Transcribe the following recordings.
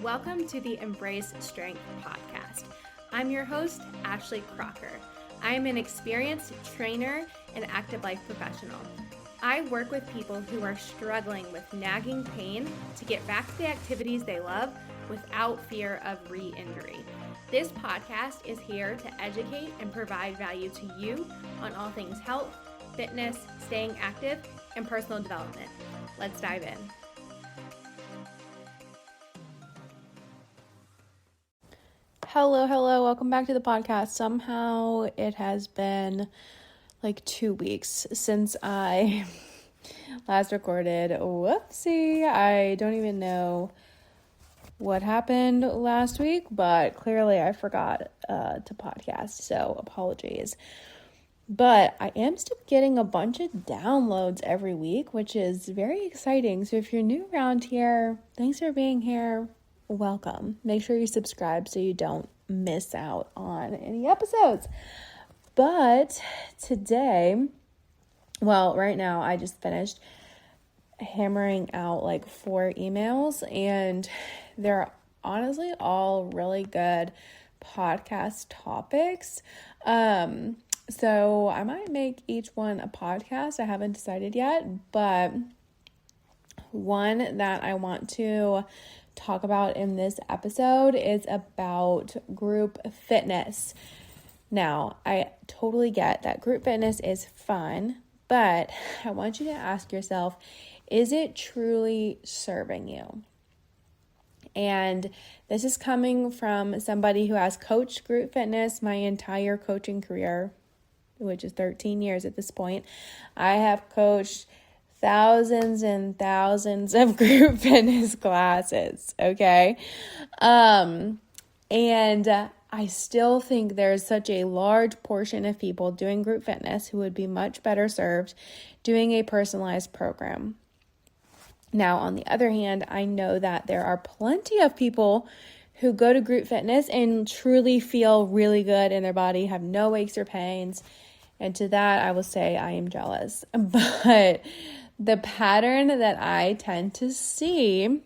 Welcome to the Embrace Strength podcast. I'm your host, Ashley Crocker. I am an experienced trainer and active life professional. I work with people who are struggling with nagging pain to get back to the activities they love without fear of re-injury. This podcast is here to educate and provide value to you on all things health, fitness, staying active, and personal development. Let's dive in. Hello, welcome back to the podcast. Somehow it has been like 2 weeks since I last recorded. Whoopsie, I don't even know what happened last week, but clearly I forgot to podcast, so apologies. But I am still getting a bunch of downloads every week, which is very exciting. So if you're new around here, thanks for being here. Welcome. Make sure you subscribe so you don't miss out on any episodes. But today, right now I just finished hammering out like 4 emails, and they're honestly all really good podcast topics. So I might make each one a podcast. I haven't decided yet, but one that I want to talk about in this episode is about group fitness. Now, I totally get that group fitness is fun, but I want you to ask yourself, is it truly serving you? And this is coming from somebody who has coached group fitness my entire coaching career, which is 13 years at this point. I have coached thousands and thousands of group fitness classes, okay? And I still think there's such a large portion of people doing group fitness who would be much better served doing a personalized program. Now, on the other hand, I know that there are plenty of people who go to group fitness and truly feel really good in their body, have no aches or pains. And to that, I will say I am jealous. But the pattern that I tend to see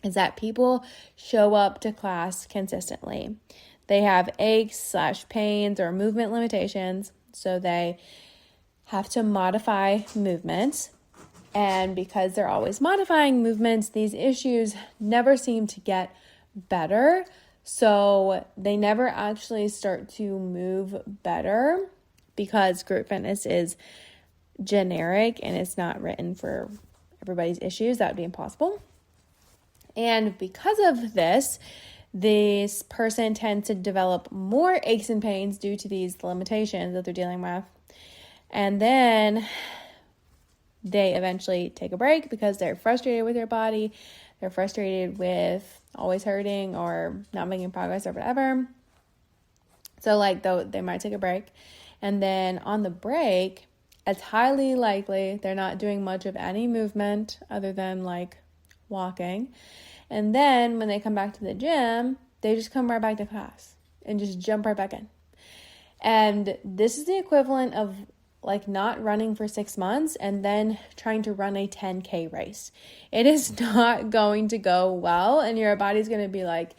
is that people show up to class consistently. They have aches/pains or movement limitations, so they have to modify movements. And because they're always modifying movements, these issues never seem to get better. So they never actually start to move better because group fitness is generic and it's not written for everybody's issues. That would be impossible. And because of this person tends to develop more aches and pains due to these limitations that they're dealing with. And then they eventually take a break because they're frustrated with their body. They're frustrated with always hurting or not making progress or whatever. So they might take a break. And then on the break, it's highly likely they're not doing much of any movement other than walking. And then when they come back to the gym, they just come right back to class and just jump right back in. And this is the equivalent of not running for 6 months and then trying to run a 10K race. It is not going to go well, and your body's going to be like,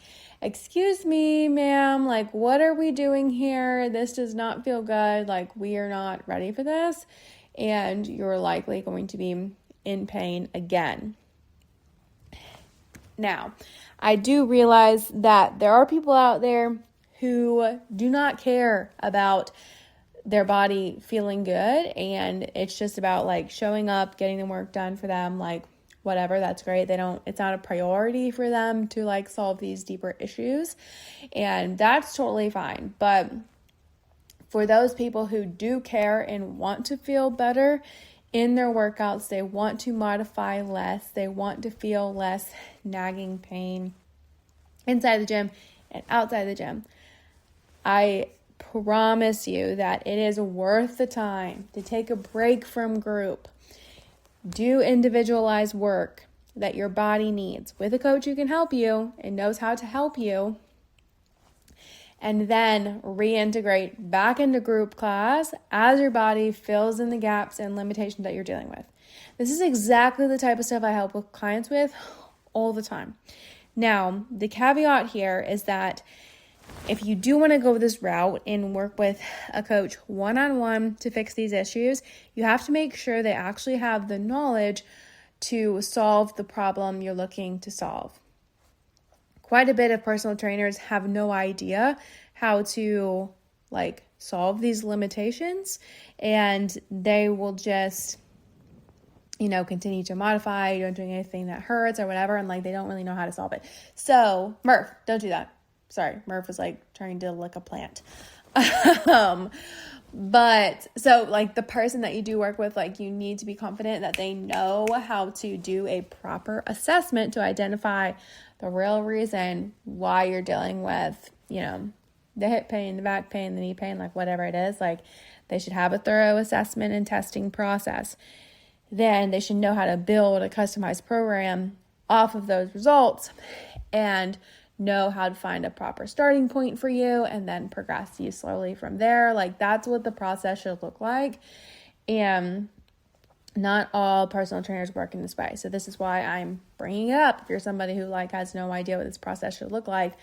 excuse me, ma'am, what are we doing here? This does not feel good. We are not ready for this. And you're likely going to be in pain again. Now, I do realize that there are people out there who do not care about their body feeling good, and it's just about showing up, getting the work done for them, whatever, that's great. It's not a priority for them to solve these deeper issues, and that's totally fine. But for those people who do care and want to feel better in their workouts, they want to modify less, they want to feel less nagging pain inside the gym and outside the gym, I promise you that it is worth the time to take a break from group. Do individualized work that your body needs with a coach who can help you and knows how to help you, and then reintegrate back into group class as your body fills in the gaps and limitations that you're dealing with. This is exactly the type of stuff I help with clients with all the time. Now, the caveat here is that if you do want to go this route and work with a coach one-on-one to fix these issues, you have to make sure they actually have the knowledge to solve the problem you're looking to solve. Quite a bit of personal trainers have no idea how to solve these limitations, and they will just continue to modify, don't do anything that hurts or whatever, and they don't really know how to solve it. So Murph, don't do that. Sorry, Murph was trying to lick a plant. But so the person that you do work with, you need to be confident that they know how to do a proper assessment to identify the real reason why you're dealing with, the hip pain, the back pain, the knee pain, whatever it is. They should have a thorough assessment and testing process. Then they should know how to build a customized program off of those results and know how to find a proper starting point for you and then progress you slowly from there. That's what the process should look like. And not all personal trainers work in this way. So this is why I'm bringing it up. If you're somebody who has no idea what this process should look like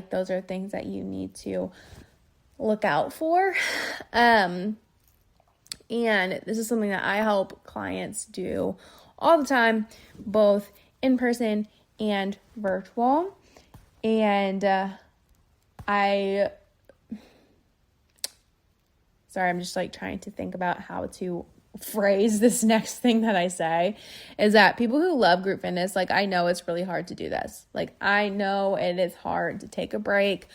those are things that you need to look out for. And this is something that I help clients do all the time, both in person and virtual. And I'm just trying to think about how to phrase this next thing that I say, is that people who love group fitness, I know it's really hard to do this. I know it is hard to take a break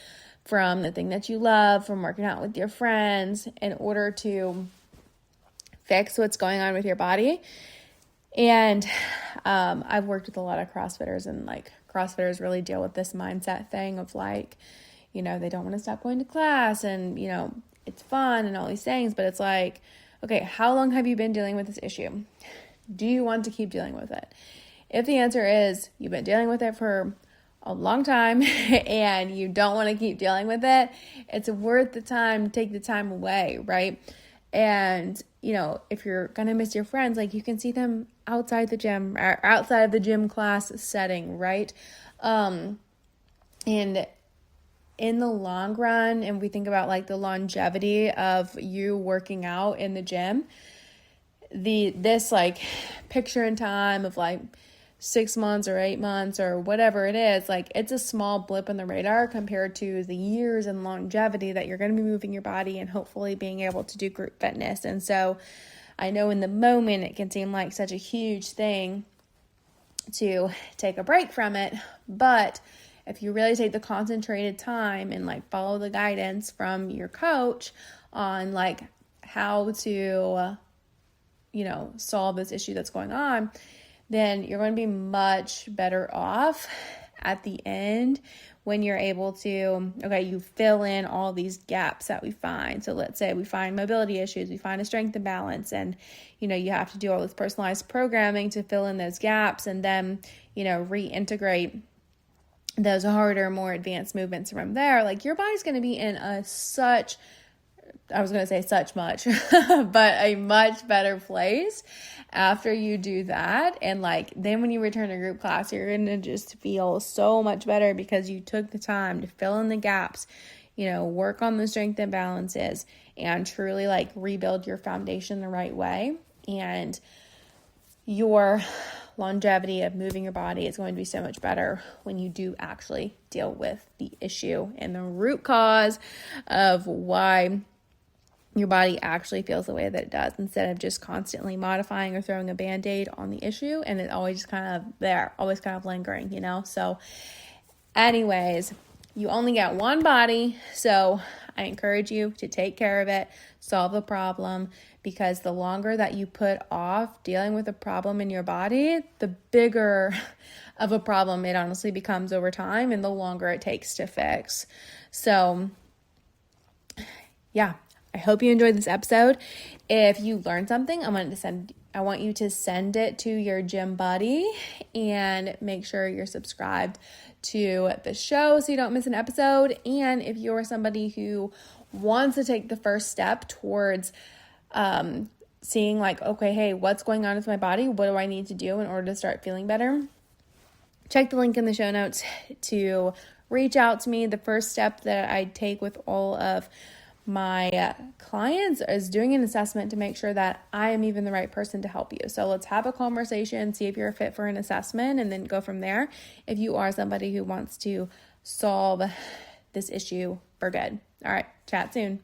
from the thing that you love, from working out with your friends in order to fix what's going on with your body. And I've worked with a lot of CrossFitters, and CrossFitters really deal with this mindset thing of they don't want to stop going to class, and it's fun and all these things, but it's okay, how long have you been dealing with this issue? Do you want to keep dealing with it? If the answer is you've been dealing with it for a long time and you don't want to keep dealing with it, it's worth the time to take the time away, right? And, if you're going to miss your friends, you can see them outside the gym or outside of the gym class setting, right? And in the long run, and we think about the longevity of you working out in the gym, this picture in time of 6 months or 8 months or whatever it is, it's a small blip in the radar compared to the years and longevity that you're going to be moving your body and hopefully being able to do group fitness. And so I know in the moment it can seem like such a huge thing to take a break from it, but if you really take the concentrated time and follow the guidance from your coach on how to solve this issue that's going on, then you're going to be much better off at the end when you're able to, you fill in all these gaps that we find. So let's say we find mobility issues, we find a strength imbalance, and, you have to do all this personalized programming to fill in those gaps and then, reintegrate those harder, more advanced movements from there. Your body's going to be in but a much better place after you do that. And then when you return to group class, you're going to just feel so much better because you took the time to fill in the gaps, work on the strength imbalances and truly rebuild your foundation the right way. And your longevity of moving your body is going to be so much better when you do actually deal with the issue and the root cause of why your body actually feels the way that it does, instead of just constantly modifying or throwing a Band-Aid on the issue and it always just kind of there, always kind of lingering, So anyways, you only get one body, so I encourage you to take care of it, solve the problem, because the longer that you put off dealing with a problem in your body, the bigger of a problem it honestly becomes over time and the longer it takes to fix. So yeah, I hope you enjoyed this episode. If you learned something, I want you to send it to your gym buddy and make sure you're subscribed to the show so you don't miss an episode. And if you're somebody who wants to take the first step towards seeing okay, hey, what's going on with my body? What do I need to do in order to start feeling better? check the link in the show notes to reach out to me. The first step that I take with all of my clients is doing an assessment to make sure that I am even the right person to help you. So let's have a conversation, see if you're a fit for an assessment, and then go from there if you are somebody who wants to solve this issue for good. All right, chat soon.